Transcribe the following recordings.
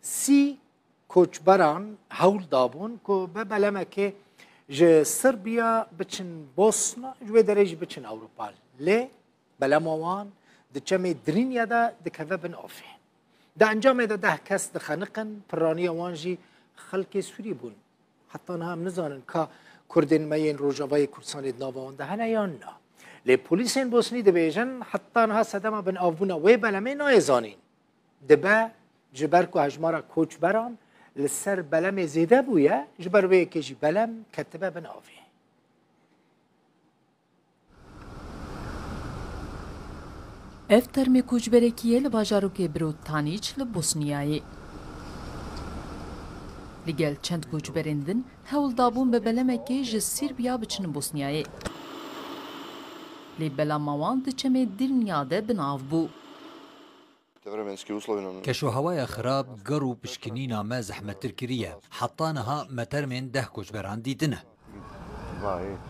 سی کوچبران هول دابون که ببلمه که ج سربیا بچن بوسنا جوی درج بچن اوروپا لی بلموان دچمه درینیا دا دکوه بن آفه دا انجام ده کس دخنقن پرانی وانجی خلق سوری بون حتی هم نزانن که کردین مین روجاوای کردستان ناوان ده هنه یا نه لی پولیسین بوسنی دبیجن حتی نه صدما بن آفونا وی بلمه نایزانین دبا جبر کو هجمارا کوچ بران لسر بلم زیده بویا جبر وی کجی بلم کتبه بن آفه افتر می کوچبرکیه لباجاروکی بروتانیچ لبوسنیایی لگل چند کوچبرندن هول دابون به بلمکی ج سربیا بچن بوسنیایی لی بلموان دچمه دنیاده بناو بو كشوهوايا خراب قرو بشكنينا ما زحمة تركيرية حطانها متر من ده كوجبران ديتنه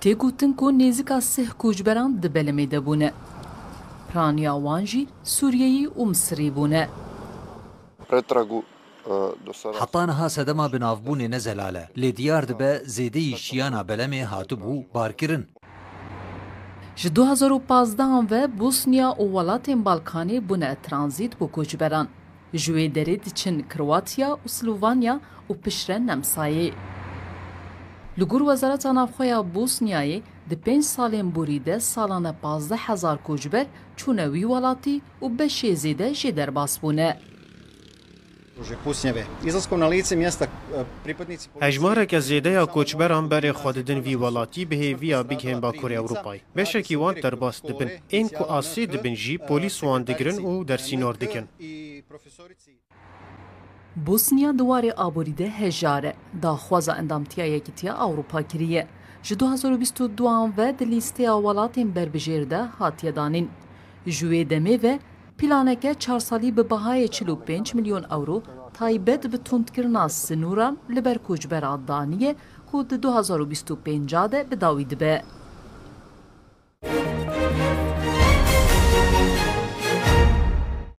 تيكو تنكو نيزكا سه كوجبران دبلمي دبونه برانيا وانجي سوريي ومصري بونه حطانها سدما بنافبون نزلاله لديار دبا زيدي شيانا بلمي هاتبو باركرن ji 2015 ve Bosnya û welatên Balkanê bûne tranzît bû koçberan. Ji wê derê diçin Kroatya û Slovanya û pişre Nemsayê. Li gor Wezareta Navxweya Bosnyayê di 5 salên borî de salane 15,000 koçber çûne wî welatî û beşê zêde jê derbas bûne. هجمارك زیده کوچبران بر خوددن وی ولاتی به ویا بگهن با کره اروپای بشکی وان ترباس دبن این کو آسی دبن جی پولیس وان دگرن و در سینور دکن بوسنیا دوارê aborî de hejare daxwaza endamtiya Yekîtiya Ewropa kiriye. Ji 2022 ve di lîsteya welatên berbijêr de hatiye danîn. Ji wê demê ve planeke 4 salî bi bihayê 45 milyon euro taybet bi tundkirina sinûran li ber koçbera danî ye ku di 2025 de bi dawî dibe.